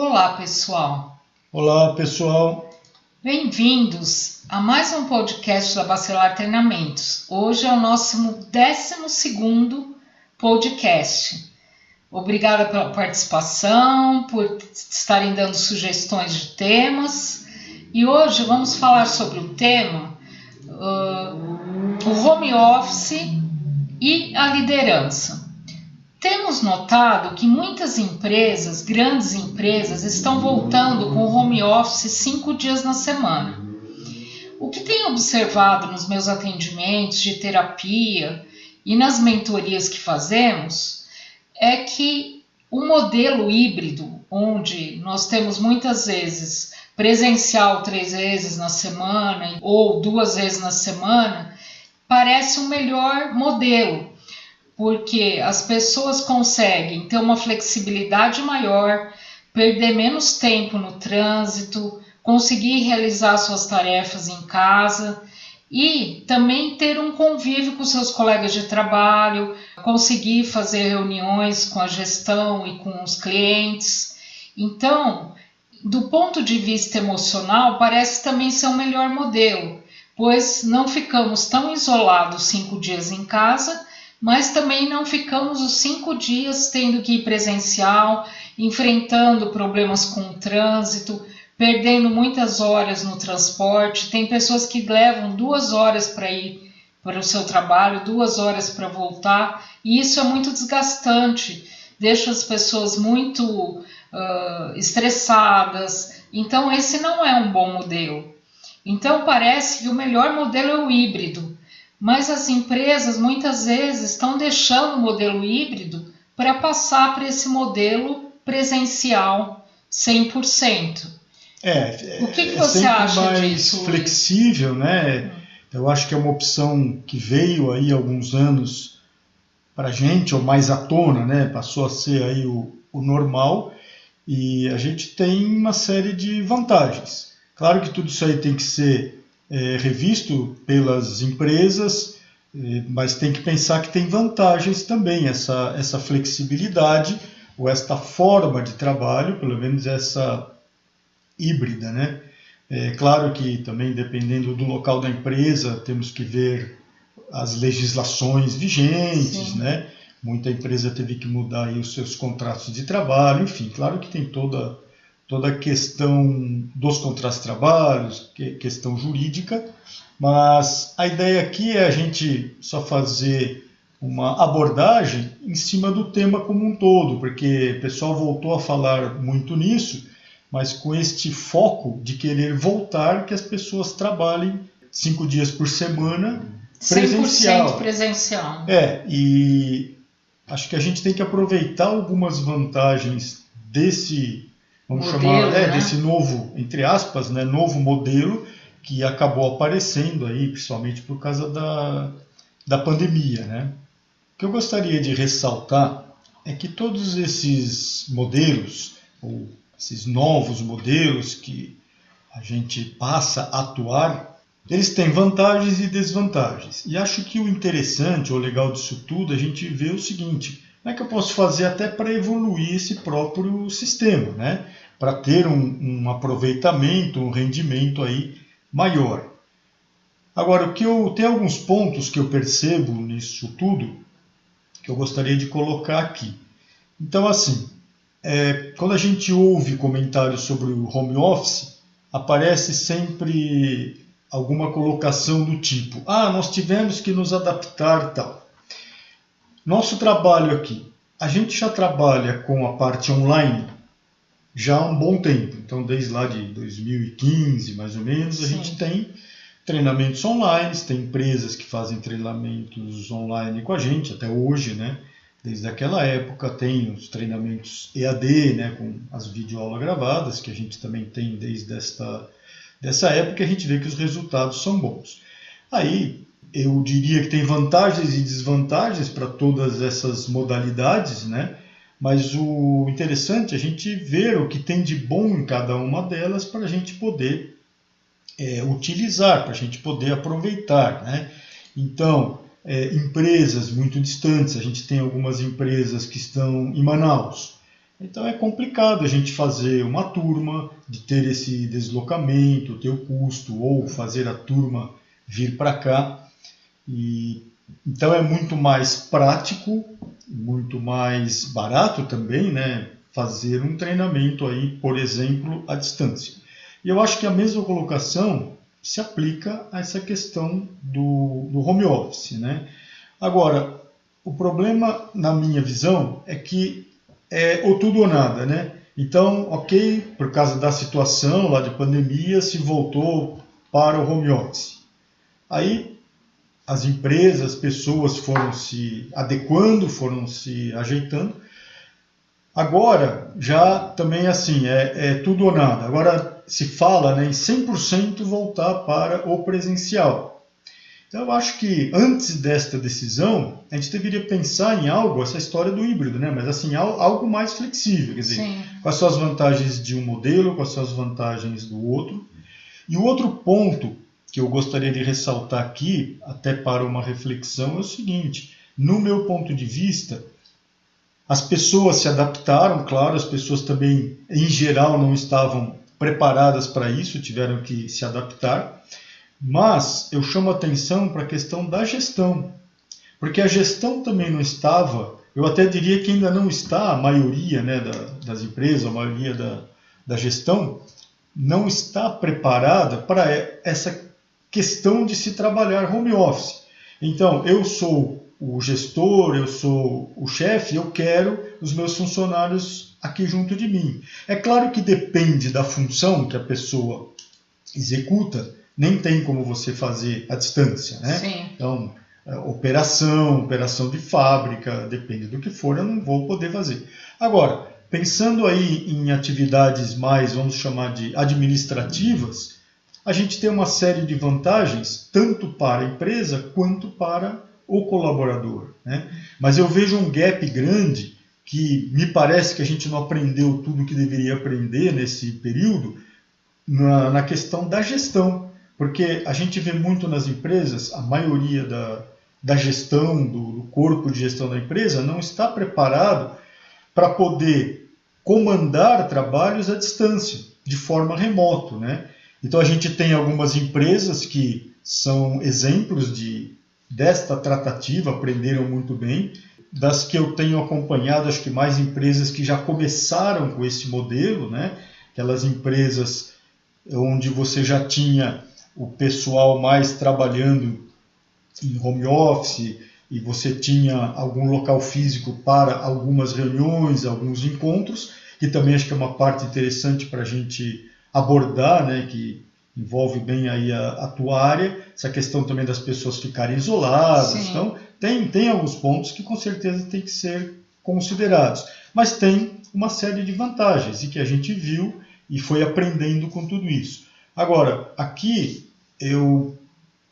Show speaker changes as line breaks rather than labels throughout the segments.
Olá, pessoal.
Olá, pessoal.
Bem-vindos a mais um podcast da Bacelar Treinamentos. Hoje é o nosso 12º podcast. Obrigada pela participação, por estarem dando sugestões de temas. E hoje vamos falar sobre o tema o home office e a liderança. Temos notado que muitas empresas, grandes empresas, estão voltando com o home office 5 dias na semana. O que tenho observado nos meus atendimentos de terapia e nas mentorias que fazemos é que o modelo híbrido, onde nós temos muitas vezes presencial 3 vezes na semana ou 2 vezes na semana, parece um melhor modelo. Porque as pessoas conseguem ter uma flexibilidade maior, perder menos tempo no trânsito, conseguir realizar suas tarefas em casa e também ter um convívio com seus colegas de trabalho, conseguir fazer reuniões com a gestão e com os clientes. Então, do ponto de vista emocional, parece também ser um melhor modelo, pois não ficamos tão isolados 5 dias em casa, mas também não ficamos os 5 dias tendo que ir presencial, enfrentando problemas com o trânsito, perdendo muitas horas no transporte. Tem pessoas que levam 2 horas para ir para o seu trabalho, 2 horas para voltar, e isso é muito desgastante, deixa as pessoas muito estressadas. Então esse não é um bom modelo. Então parece que o melhor modelo é o híbrido. Mas as empresas muitas vezes estão deixando o modelo híbrido para passar para esse modelo presencial 100%. O que você acha
mais
disso?
Flexível, né? Eu acho que é uma opção que veio aí há alguns anos para a gente, ou mais à tona, né? Passou a ser aí o normal, e a gente tem uma série de vantagens. Claro que tudo isso aí tem que ser revisto pelas empresas, mas tem que pensar que tem vantagens também, essa flexibilidade, ou esta forma de trabalho, pelo menos essa híbrida, né? Claro que também, dependendo do local da empresa, temos que ver as legislações vigentes, né? Muita empresa teve que mudar aí os seus contratos de trabalho, enfim, claro que tem toda a questão dos contratos de trabalho, questão jurídica, mas a ideia aqui é a gente só fazer uma abordagem em cima do tema como um todo, porque o pessoal voltou a falar muito nisso, mas com este foco de querer voltar que as pessoas trabalhem 5 dias por semana presencial.
100% presencial.
E acho que a gente tem que aproveitar algumas vantagens desse, desse novo, entre aspas, né, novo modelo que acabou aparecendo aí, principalmente por causa da pandemia, né? O que eu gostaria de ressaltar é que todos esses modelos, ou esses novos modelos que a gente passa a atuar, eles têm vantagens e desvantagens. E acho que o interessante, ou legal disso tudo, é a gente ver o seguinte: como é que eu posso fazer até para evoluir esse próprio sistema, né? Para ter um aproveitamento, um rendimento aí maior. Agora, tem alguns pontos que eu percebo nisso tudo que eu gostaria de colocar aqui. Então, assim, quando a gente ouve comentários sobre o home office, aparece sempre alguma colocação do tipo: nós tivemos que nos adaptar e tal. Nosso trabalho aqui, a gente já trabalha com a parte online já há um bom tempo. Então, desde lá de 2015, mais ou menos, a gente tem treinamentos online, tem empresas que fazem treinamentos online com a gente, até hoje, né? Desde aquela época tem os treinamentos EAD, né, com as videoaulas gravadas, que a gente também tem desde dessa época, a gente vê que os resultados são bons. Aí, eu diria que tem vantagens e desvantagens para todas essas modalidades, né? Mas o interessante é a gente ver o que tem de bom em cada uma delas para a gente poder utilizar, para a gente poder aproveitar, né? Então, empresas muito distantes, a gente tem algumas empresas que estão em Manaus, Então é complicado a gente fazer uma turma, de ter esse deslocamento, ter o custo, ou fazer a turma vir para cá. Então é muito mais prático, muito mais barato também, né, fazer um treinamento aí, por exemplo, à distância. E eu acho que a mesma colocação se aplica a essa questão do home office, né? Agora, o problema, na minha visão, é que é ou tudo ou nada, né? Então, ok, por causa da situação lá de pandemia, se voltou para o home office. Aí, as empresas, as pessoas foram se adequando, foram se ajeitando. Agora, já também assim, é tudo ou nada. Agora se fala, né, em 100% voltar para o presencial. Então eu acho que antes desta decisão, a gente deveria pensar em algo, essa história do híbrido, né? Mas assim, algo mais flexível, quer dizer,
Sim.
com as suas vantagens de um modelo, com as suas vantagens do outro. E o outro ponto que eu gostaria de ressaltar aqui, até para uma reflexão, é o seguinte: no meu ponto de vista, as pessoas se adaptaram, claro, as pessoas também, em geral, não estavam preparadas para isso, tiveram que se adaptar. Mas eu chamo a atenção para a questão da gestão, porque a gestão também não estava, eu até diria que ainda não está, a maioria, né, das empresas, a maioria da gestão, não está preparada para essa questão de se trabalhar home office. Então, eu sou o gestor, eu sou o chefe, eu quero os meus funcionários aqui junto de mim. É claro que depende da função que a pessoa executa, nem tem como você fazer à distância, né?
Sim.
Então, operação de fábrica, depende do que for, eu não vou poder fazer. Agora, pensando aí em atividades mais, vamos chamar de administrativas, a gente tem uma série de vantagens, tanto para a empresa quanto para o colaborador, né? Mas eu vejo um gap grande, que me parece que a gente não aprendeu tudo o que deveria aprender nesse período, na questão da gestão. Porque a gente vê muito nas empresas, a maioria da gestão, do corpo de gestão da empresa, não está preparado para poder comandar trabalhos à distância, de forma remota, né? Então a gente tem algumas empresas que são exemplos desta tratativa, aprenderam muito bem. Das que eu tenho acompanhado, acho que mais empresas que já começaram com esse modelo, né? Aquelas empresas onde você já tinha o pessoal mais trabalhando em home office e você tinha algum local físico para algumas reuniões, alguns encontros, que também acho que é uma parte interessante para a gente abordar, né, que envolve bem aí a tua área, essa questão também das pessoas ficarem isoladas. Sim. Então, tem alguns pontos que com certeza tem que ser considerados, mas tem uma série de vantagens e que a gente viu e foi aprendendo com tudo isso. Agora, aqui eu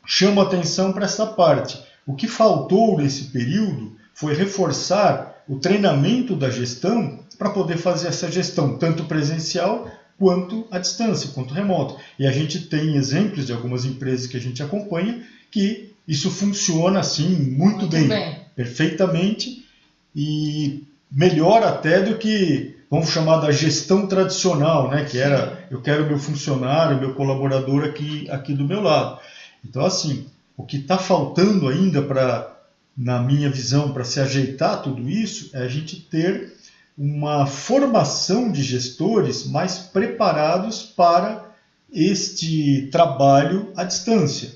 chamo atenção para essa parte. O que faltou nesse período foi reforçar o treinamento da gestão para poder fazer essa gestão, tanto presencial quanto à distância, quanto remoto. E a gente tem exemplos de algumas empresas que a gente acompanha que isso funciona assim muito bem, perfeitamente, e melhor até do que, vamos chamar, da gestão tradicional, né? Que era, eu quero meu funcionário, meu colaborador aqui do meu lado. Então, assim, o que está faltando ainda na minha visão, para se ajeitar tudo isso, é a gente ter uma formação de gestores mais preparados para este trabalho à distância.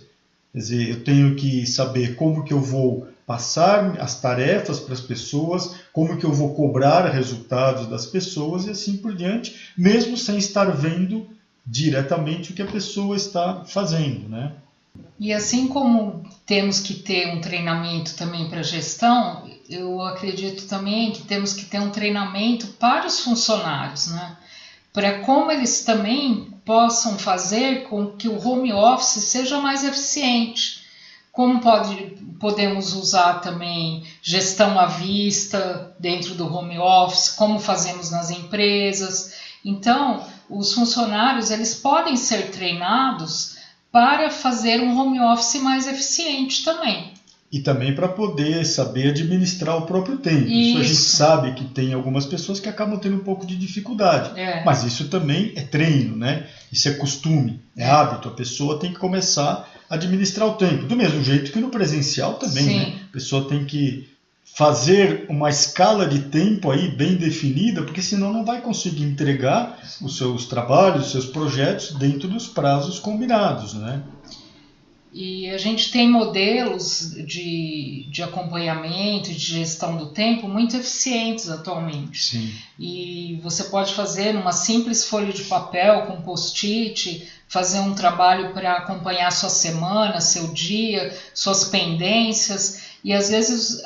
Quer dizer, eu tenho que saber como que eu vou passar as tarefas para as pessoas, como que eu vou cobrar resultados das pessoas e assim por diante, mesmo sem estar vendo diretamente o que a pessoa está fazendo, né?
E assim como temos que ter um treinamento também para gestão, eu acredito também que temos que ter um treinamento para os funcionários, né? Para como eles também possam fazer com que o home office seja mais eficiente. Como podemos usar também gestão à vista dentro do home office, como fazemos nas empresas. Então, os funcionários eles podem ser treinados para fazer um home office mais eficiente também.
E também para poder saber administrar o próprio tempo. Isso a gente sabe que tem algumas pessoas que acabam tendo um pouco de dificuldade. Mas isso também é treino, né? Isso é costume, é hábito. A pessoa tem que começar a administrar o tempo. Do mesmo jeito que no presencial também, né? A pessoa tem que fazer uma escala de tempo aí bem definida, porque senão não vai conseguir entregar os seus trabalhos, os seus projetos dentro dos prazos combinados, né?
E a gente tem modelos de acompanhamento e de gestão do tempo muito eficientes atualmente.
Sim.
E você pode fazer numa simples folha de papel com post-it, fazer um trabalho para acompanhar sua semana, seu dia, suas pendências. E às vezes,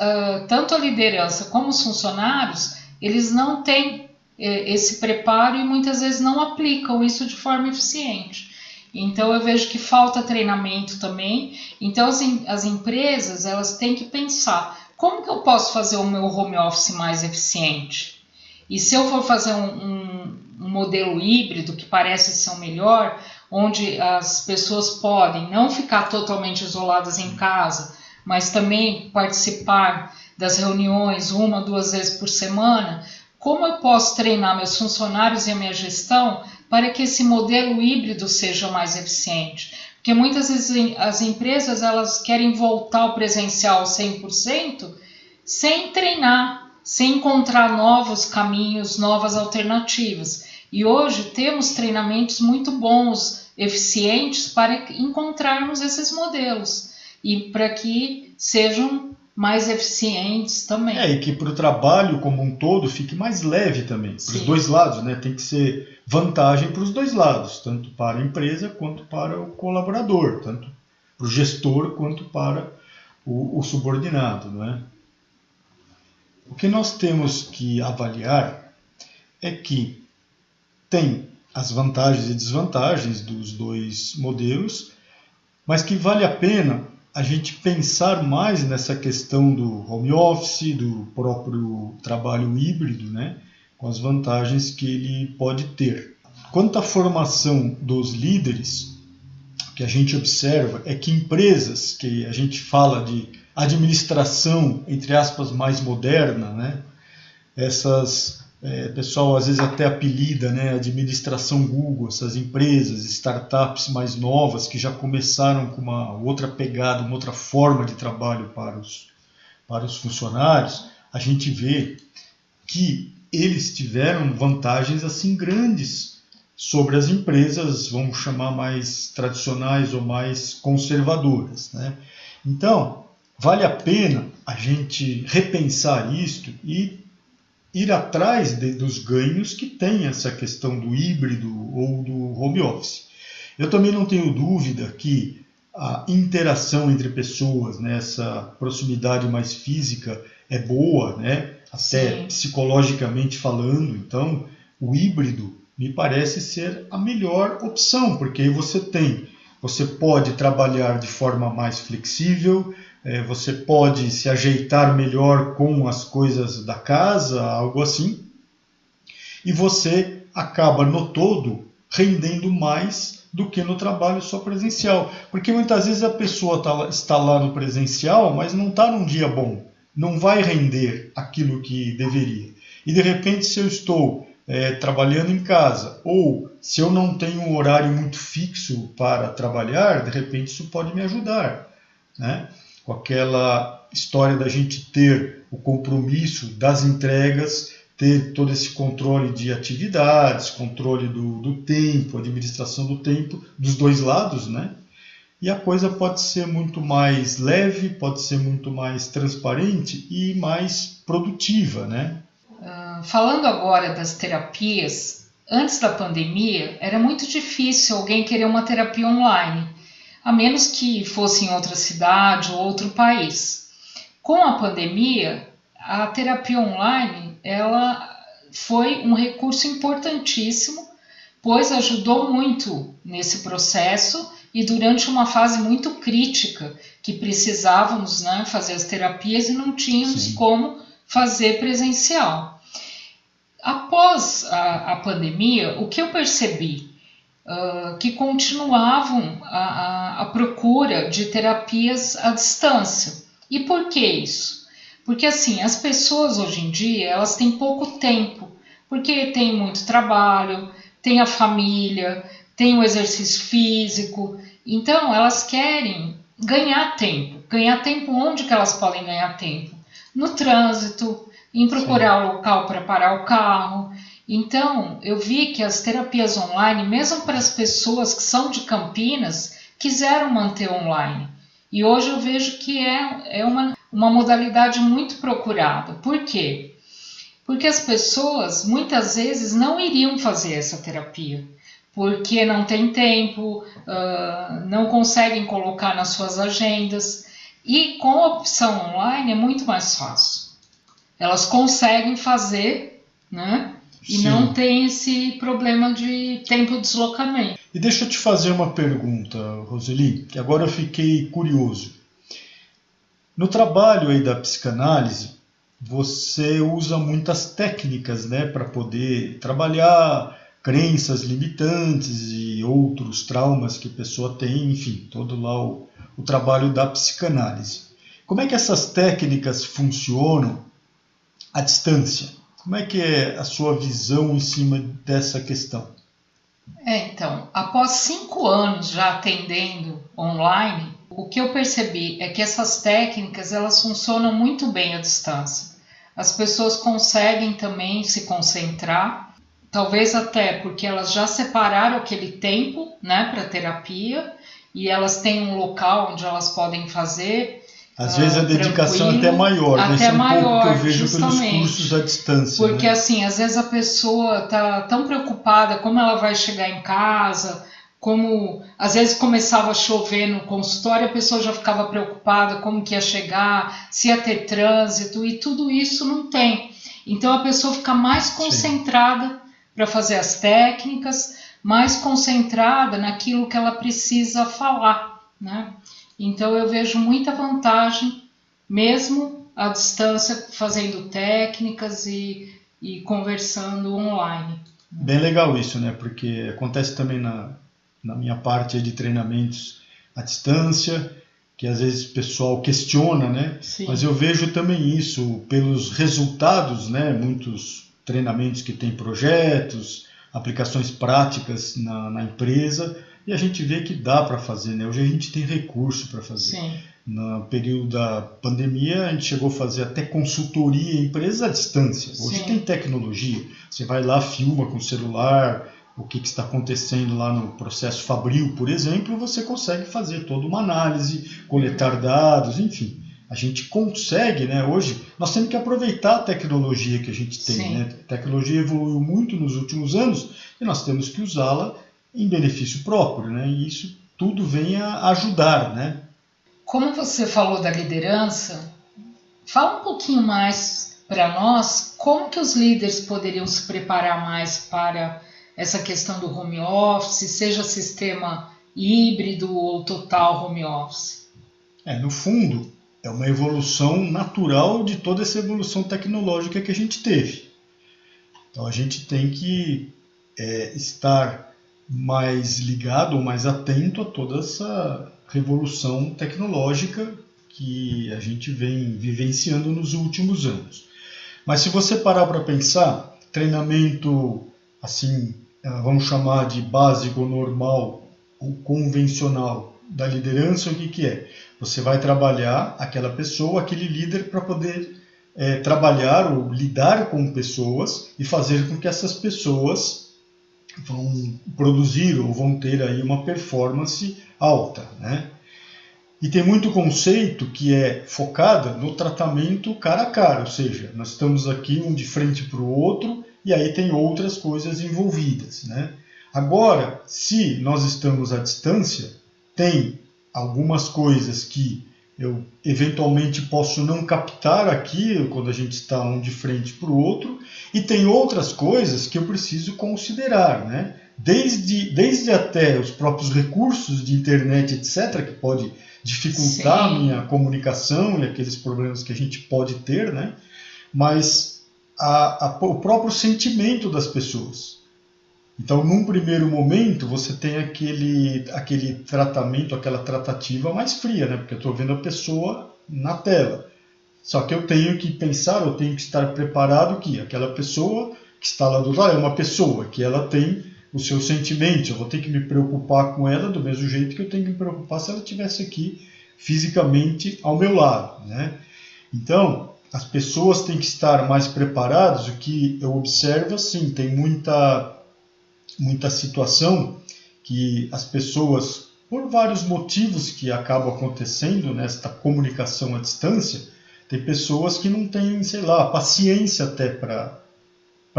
tanto a liderança como os funcionários, eles não têm esse preparo e muitas vezes não aplicam isso de forma eficiente. Então eu vejo que falta treinamento também. Então as empresas, elas têm que pensar, como que eu posso fazer o meu home office mais eficiente? E se eu for fazer um modelo híbrido, que parece ser o melhor, onde as pessoas podem não ficar totalmente isoladas em casa, mas também participar das reuniões 1, 2 vezes por semana, como eu posso treinar meus funcionários e a minha gestão para que esse modelo híbrido seja mais eficiente? Porque muitas vezes as empresas, elas querem voltar ao presencial 100% sem treinar, sem encontrar novos caminhos, novas alternativas. E hoje temos treinamentos muito bons, eficientes, para encontrarmos esses modelos e para que sejam mais eficientes também.
E que para o trabalho como um todo fique mais leve também, para os dois lados, né? Tem que ser vantagem para os dois lados, tanto para a empresa quanto para o colaborador, tanto para o gestor quanto para o subordinado, né? O que nós temos que avaliar é que tem as vantagens e desvantagens dos dois modelos, mas que vale a pena a gente pensar mais nessa questão do home office, do próprio trabalho híbrido, né, com as vantagens que ele pode ter. Quanto à formação dos líderes, o que a gente observa é que empresas que a gente fala de administração, entre aspas, mais moderna, né, essas... pessoal às vezes até apelida, né, administração Google, essas empresas, startups mais novas que já começaram com uma outra pegada, uma outra forma de trabalho para os funcionários, a gente vê que eles tiveram vantagens assim grandes sobre as empresas, vamos chamar mais tradicionais ou mais conservadoras, né? Então, vale a pena a gente repensar isto e ir atrás dos ganhos que tem essa questão do híbrido ou do home office. Eu também não tenho dúvida que a interação entre pessoas, né, essa proximidade mais física é boa, né, até psicologicamente falando. Então, o híbrido me parece ser a melhor opção, porque aí você pode trabalhar de forma mais flexível, você pode se ajeitar melhor com as coisas da casa, algo assim, e você acaba no todo rendendo mais do que no trabalho só presencial, porque muitas vezes a pessoa está lá no presencial, mas não está num dia bom, não vai render aquilo que deveria. E de repente, se eu estou trabalhando em casa, ou se eu não tenho um horário muito fixo para trabalhar, de repente isso pode me ajudar, né? Com aquela história da gente ter o compromisso das entregas, ter todo esse controle de atividades, controle do tempo, administração do tempo, dos dois lados, né? E a coisa pode ser muito mais leve, pode ser muito mais transparente e mais produtiva, né?
Falando agora das terapias, antes da pandemia era muito difícil alguém querer uma terapia online, a menos que fosse em outra cidade ou outro país. Com a pandemia, a terapia online ela foi um recurso importantíssimo, pois ajudou muito nesse processo e durante uma fase muito crítica, que precisávamos, né, fazer as terapias e não tínhamos como fazer presencial. Após a pandemia, o que eu percebi? Que continuavam a procura de terapias à distância. E por que isso? Porque assim, as pessoas hoje em dia, elas têm pouco tempo, porque tem muito trabalho, tem a família, tem o exercício físico, então elas querem ganhar tempo. Ganhar tempo onde que elas podem ganhar tempo? No trânsito, em procurar o local para parar o carro. Então, eu vi que as terapias online, mesmo para as pessoas que são de Campinas, quiseram manter online. E hoje eu vejo que é uma modalidade muito procurada. Por quê? Porque as pessoas muitas vezes não iriam fazer essa terapia, porque não tem tempo, não conseguem colocar nas suas agendas. E com a opção online é muito mais fácil. Elas conseguem fazer, né? E
Sim.
Não tem esse problema de tempo de deslocamento.
E deixa eu te fazer uma pergunta, Roseli, que agora eu fiquei curioso. No trabalho aí da psicanálise, você usa muitas técnicas, né, para poder trabalhar crenças limitantes e outros traumas que a pessoa tem, enfim, todo lá o trabalho da psicanálise. Como é que essas técnicas funcionam à distância? Como é que é a sua visão em cima dessa questão?
Então, após 5 anos já atendendo online, o que eu percebi é que essas técnicas elas funcionam muito bem à distância. As pessoas conseguem também se concentrar, talvez até porque elas já separaram aquele tempo, né, para terapia e elas têm um local onde elas podem fazer.
Às vezes a dedicação é até maior, né? Isso é um pouco que eu vejo pelos cursos à distância.
Porque, né? Assim, às vezes a pessoa está tão preocupada como ela vai chegar em casa, como às vezes começava a chover no consultório, a pessoa já ficava preocupada como que ia chegar, se ia ter trânsito, e tudo isso não tem. Então a pessoa fica mais concentrada para fazer as técnicas, mais concentrada naquilo que ela precisa falar, né? Então eu vejo muita vantagem, mesmo à distância, fazendo técnicas e conversando online.
Bem legal isso, né? Porque acontece também na minha parte de treinamentos à distância, que às vezes o pessoal questiona, né?
Sim.
Mas eu vejo também isso pelos resultados, né? Muitos treinamentos que têm projetos, aplicações práticas na empresa, e a gente vê que dá para fazer, né? Hoje a gente tem recurso para fazer.
Sim.
No período da pandemia, a gente chegou a fazer até consultoria em empresas à distância. Hoje tem tecnologia. Você vai lá, filma com o celular o que está acontecendo lá no processo fabril, por exemplo, você consegue fazer toda uma análise, coletar dados, enfim. A gente consegue, né? Hoje, nós temos que aproveitar a tecnologia que a gente tem. Né? A tecnologia evoluiu muito nos últimos anos e nós temos que usá-la em benefício próprio, né? E isso tudo vem a ajudar, né?
Como você falou da liderança, fala um pouquinho mais para nós como que os líderes poderiam se preparar mais para essa questão do home office, seja sistema híbrido ou total home office.
No fundo, é uma evolução natural de toda essa evolução tecnológica que a gente teve. Então a gente tem que estar mais ligado, mais atento a toda essa revolução tecnológica que a gente vem vivenciando nos últimos anos. Mas se você parar para pensar, treinamento assim, vamos chamar de básico, normal ou convencional da liderança, o que é? Você vai trabalhar aquela pessoa, aquele líder, para poder trabalhar ou lidar com pessoas e fazer com que essas pessoas vão produzir ou vão ter aí uma performance alta, né? E tem muito conceito que é focada no tratamento cara a cara, ou seja, nós estamos aqui um de frente para o outro e aí tem outras coisas envolvidas, né? Agora, se nós estamos à distância, tem algumas coisas que eu eventualmente posso não captar aqui quando a gente está um de frente para o outro, e tem outras coisas que eu preciso considerar, né? Desde até os próprios recursos de internet, etc., que pode dificultar a minha comunicação e aqueles problemas que a gente pode ter, né? Mas o próprio sentimento das pessoas. Então, num primeiro momento, você tem aquele tratamento, aquela tratativa mais fria, né? Porque eu estou vendo a pessoa na tela. Só que eu tenho que pensar, eu tenho que estar preparado que aquela pessoa que está lá do lado é uma pessoa, que ela tem os seus sentimentos, eu vou ter que me preocupar com ela do mesmo jeito que eu tenho que me preocupar se ela estivesse aqui fisicamente ao meu lado, né? Então, as pessoas têm que estar mais preparadas. O que eu observo, sim, tem muita situação que as pessoas, por vários motivos que acabam acontecendo nesta comunicação à distância, tem pessoas que não têm, sei lá, paciência até para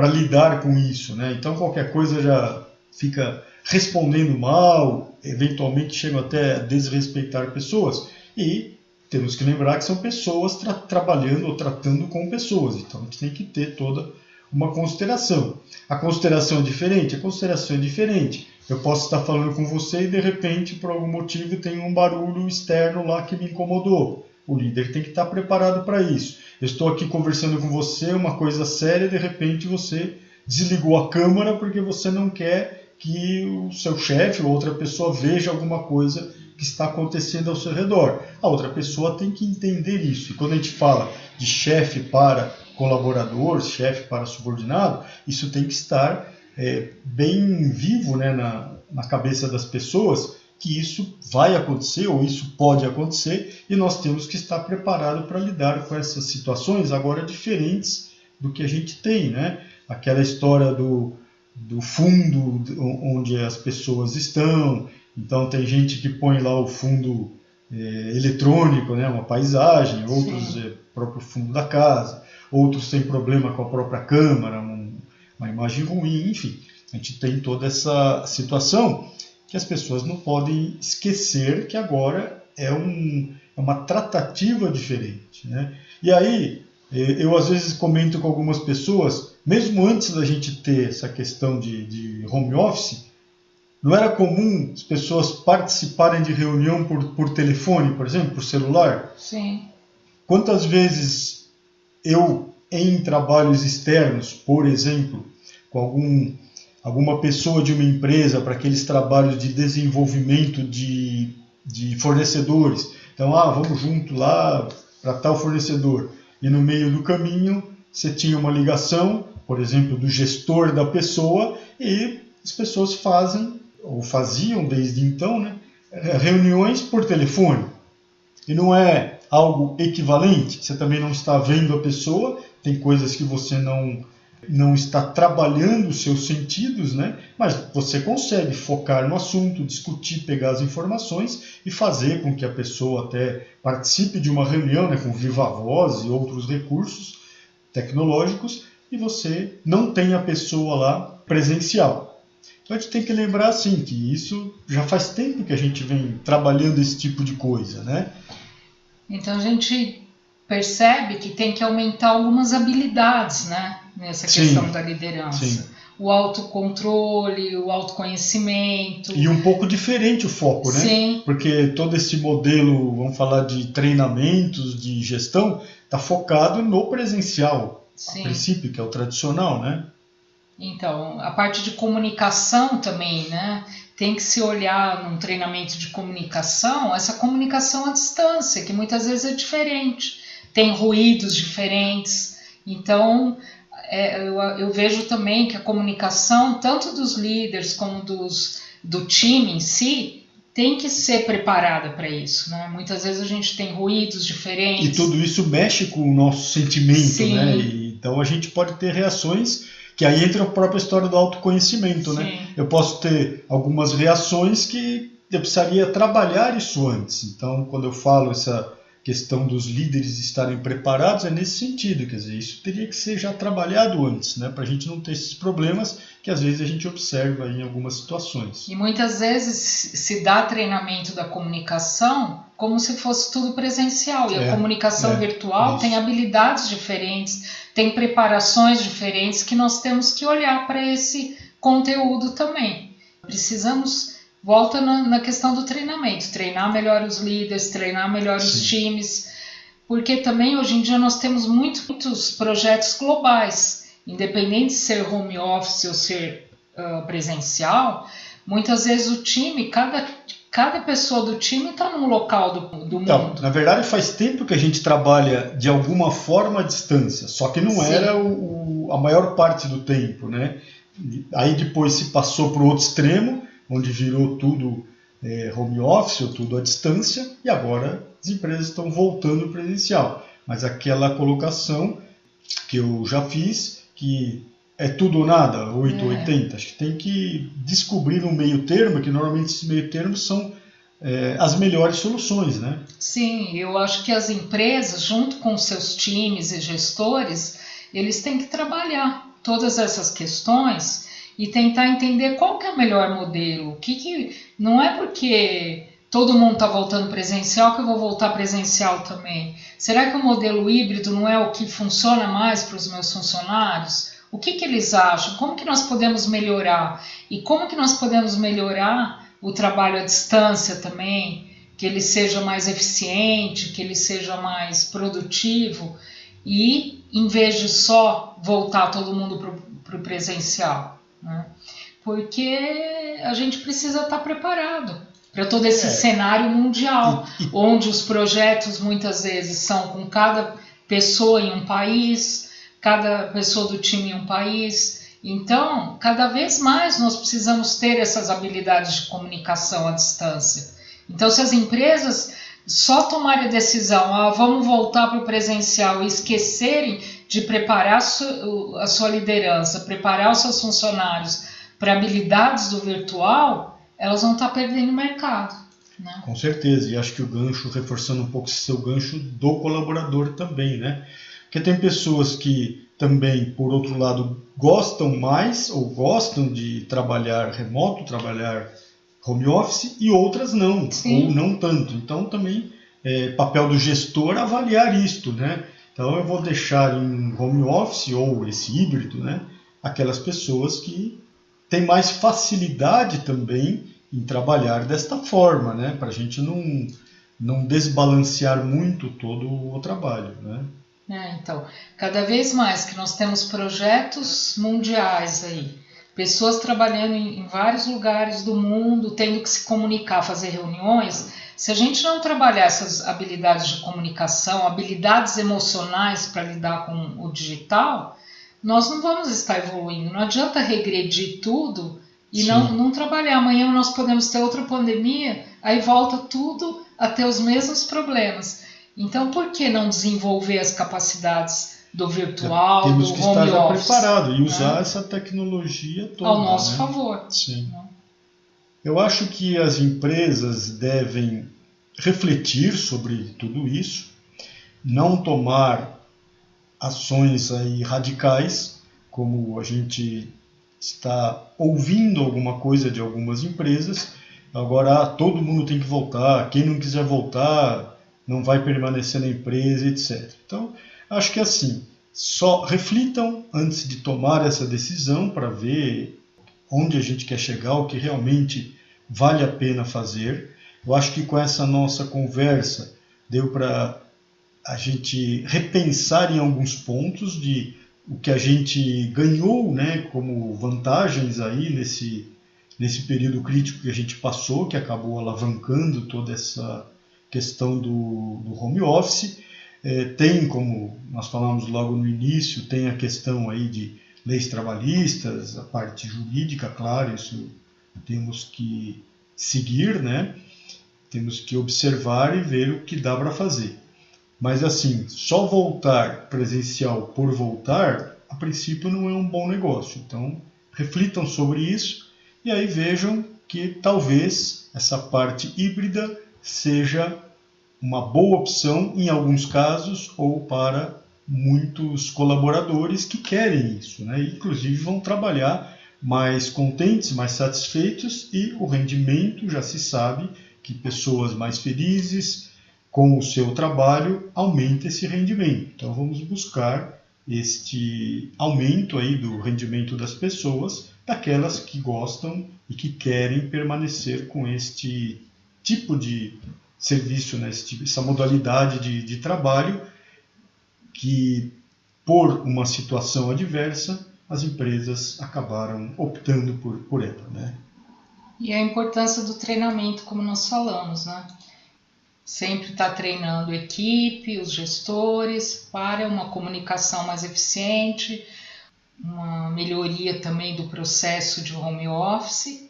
lidar com isso, né? Então qualquer coisa já fica respondendo mal, eventualmente chegam até a desrespeitar pessoas. E temos que lembrar que são pessoas trabalhando ou tratando com pessoas, então a gente tem que ter toda uma consideração. A consideração é diferente? A consideração é diferente. Eu posso estar falando com você e de repente, por algum motivo, tem um barulho externo lá que me incomodou. O líder tem que estar preparado para isso. Eu estou aqui conversando com você, uma coisa séria, e de repente você desligou a câmera porque você não quer que o seu chefe ou outra pessoa veja alguma coisa que está acontecendo ao seu redor. A outra pessoa tem que entender isso. E quando a gente fala de chefe para colaborador, chefe para subordinado, isso tem que estar bem vivo, né, na cabeça das pessoas, que isso vai acontecer ou isso pode acontecer e nós temos que estar preparados para lidar com essas situações agora diferentes do que a gente tem, né? Aquela história do fundo onde as pessoas estão. Então tem gente que põe lá o fundo eletrônico, né, uma paisagem, outros próprio fundo da casa, outros têm problema com a própria câmera, uma imagem ruim, enfim. A gente tem toda essa situação que as pessoas não podem esquecer que agora é uma tratativa diferente, né? E aí, eu às vezes comento com algumas pessoas, mesmo antes da gente ter essa questão de home office, não era comum as pessoas participarem de reunião por telefone, por exemplo, por celular?
Sim.
Quantas vezes eu, em trabalhos externos, por exemplo, com alguma pessoa de uma empresa para aqueles trabalhos de desenvolvimento de fornecedores, então, vamos junto lá para tal fornecedor, e no meio do caminho você tinha uma ligação, por exemplo, do gestor da pessoa, e as pessoas fazem, ou faziam desde então, né, reuniões por telefone. E não é algo equivalente, você também não está vendo a pessoa, tem coisas que você não está trabalhando os seus sentidos, né? Mas você consegue focar no assunto, discutir, pegar as informações e fazer com que a pessoa até participe de uma reunião, né, com viva voz e outros recursos tecnológicos, e você não tem a pessoa lá presencial. Então a gente tem que lembrar assim, que isso já faz tempo que a gente vem trabalhando esse tipo de coisa, né?
Então a gente percebe que tem que aumentar algumas habilidades, né, nessa questão da liderança. Sim. O autocontrole, o autoconhecimento. E um pouco diferente o foco, né? Sim. Porque todo esse modelo, vamos falar de treinamentos, de gestão, está focado no presencial, a princípio, que é o tradicional, né? Então, a parte de comunicação também, né? Tem que se olhar num treinamento de comunicação, essa comunicação à distância, que muitas vezes é diferente, tem ruídos diferentes. Então, eu vejo também que a comunicação, tanto dos líderes como do time em si, tem que ser preparada para isso, né? Muitas vezes a gente tem ruídos diferentes. E tudo isso mexe com o nosso sentimento, né? Então a gente pode ter reações, que aí entra a própria história do autoconhecimento, né? Eu posso ter algumas reações que eu precisaria trabalhar isso antes. Então, quando eu falo essa questão dos líderes estarem preparados, é nesse sentido, quer dizer, isso teria que ser já trabalhado antes, né? Para a gente não ter esses problemas que às vezes a gente observa em algumas situações. E muitas vezes se dá treinamento da comunicação como se fosse tudo presencial, e a comunicação virtual tem habilidades diferentes, tem preparações diferentes que nós temos que olhar para esse conteúdo também. Precisamos, volta na questão do treinamento, treinar melhor os líderes, treinar melhor os times, porque também hoje em dia nós temos muitos projetos globais, independente de ser home office ou ser presencial, muitas vezes o time, cada pessoa do time está num local do
Então,
mundo.
na verdade, faz tempo que a gente trabalha de alguma forma à distância, só que não era a maior parte do tempo, né? Aí depois se passou para o outro extremo, onde virou tudo home office ou tudo à distância, e agora as empresas estão voltando presencial. Mas aquela colocação que eu já fiz, que é tudo ou nada, 8 ou 80, acho que tem que descobrir um meio termo, que normalmente esses meio termos são as melhores soluções, né?
Sim, eu acho que as empresas, junto com seus times e gestores, eles têm que trabalhar todas essas questões e tentar entender qual que é o melhor modelo. Não é porque todo mundo está voltando presencial que eu vou voltar presencial também. Será que o modelo híbrido não é o que funciona mais para os meus funcionários? O que eles acham? Como que nós podemos melhorar? E como que nós podemos melhorar o trabalho à distância também, que ele seja mais eficiente, que ele seja mais produtivo e em vez de só voltar todo mundo para o presencial, né? Porque a gente precisa estar preparado para todo esse cenário mundial, onde os projetos muitas vezes são com cada pessoa em um país, cada pessoa do time em um país. Então, cada vez mais nós precisamos ter essas habilidades de comunicação à distância. Então, se as empresas só tomarem a decisão, vamos voltar para o presencial e esquecerem de preparar a sua liderança, preparar os seus funcionários para habilidades do virtual, elas vão estar perdendo o mercado, né?
Com certeza, e acho que o gancho, reforçando um pouco esse seu gancho do colaborador também, né? Porque tem pessoas que também, por outro lado, gostam mais ou gostam de trabalhar remoto, trabalhar home office, e outras não, ou não tanto. Então também papel do gestor avaliar isto, né? Então eu vou deixar em home office ou esse híbrido, né? Aquelas pessoas que têm mais facilidade também em trabalhar desta forma, né? Para a gente não desbalancear muito todo o trabalho, né?
Então, cada vez mais que nós temos projetos mundiais aí, pessoas trabalhando em vários lugares do mundo, tendo que se comunicar, fazer reuniões, se a gente não trabalhar essas habilidades de comunicação, habilidades emocionais para lidar com o digital, nós não vamos estar evoluindo. Não adianta regredir tudo e não trabalhar. Amanhã nós podemos ter outra pandemia, aí volta tudo a ter os mesmos problemas. Então, por que não desenvolver as capacidades do virtual, do home office?
Temos que estar já preparado e usar essa tecnologia toda
ao nosso favor.
Sim. Eu acho que as empresas devem refletir sobre tudo isso, não tomar ações aí radicais, como a gente está ouvindo alguma coisa de algumas empresas. Agora todo mundo tem que voltar, quem não quiser voltar não vai permanecer na empresa, etc. Então, acho que assim, só reflitam antes de tomar essa decisão para ver onde a gente quer chegar, o que realmente vale a pena fazer. Eu acho que com essa nossa conversa deu para a gente repensar em alguns pontos de o que a gente ganhou, né, como vantagens aí nesse período crítico que a gente passou, que acabou alavancando toda essa questão do home office. Tem, como nós falamos logo no início, tem a questão aí de leis trabalhistas, a parte jurídica, claro, isso temos que seguir, né? Temos que observar e ver o que dá para fazer. Mas assim, só voltar presencial por voltar, a princípio não é um bom negócio. Então, reflitam sobre isso e aí vejam que talvez essa parte híbrida seja uma boa opção em alguns casos ou para muitos colaboradores que querem isso, né? Inclusive vão trabalhar mais contentes, mais satisfeitos, e o rendimento, já se sabe que pessoas mais felizes com o seu trabalho aumenta esse rendimento. Então vamos buscar este aumento aí do rendimento das pessoas, daquelas que gostam e que querem permanecer com este tipo de serviço, né? Essa modalidade de trabalho que, por uma situação adversa, as empresas acabaram optando por ela, né?
E a importância do treinamento, como nós falamos, né? Sempre estar treinando a equipe, os gestores, para uma comunicação mais eficiente, uma melhoria também do processo de home office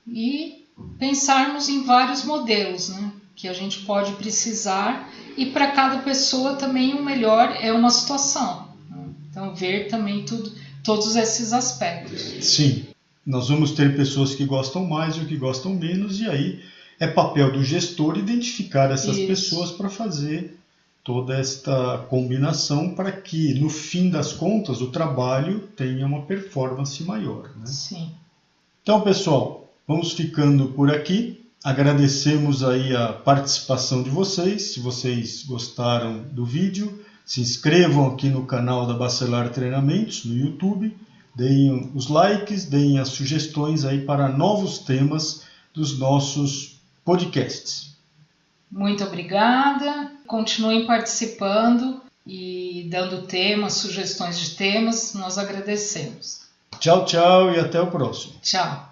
e pensarmos em vários modelos, né, que a gente pode precisar, e para cada pessoa também o melhor é uma situação. Então, ver também todos esses aspectos.
Sim, nós vamos ter pessoas que gostam mais ou que gostam menos, e aí é papel do gestor identificar essas pessoas para fazer toda esta combinação para que, no fim das contas, o trabalho tenha uma performance maior, né?
Sim.
Então, pessoal, vamos ficando por aqui. Agradecemos aí a participação de vocês. Se vocês gostaram do vídeo, se inscrevam aqui no canal da Bacelar Treinamentos no YouTube, deem os likes, deem as sugestões aí para novos temas dos nossos podcasts.
Muito obrigada. Continuem participando e dando temas, sugestões de temas. Nós agradecemos.
Tchau, tchau e até o próximo.
Tchau.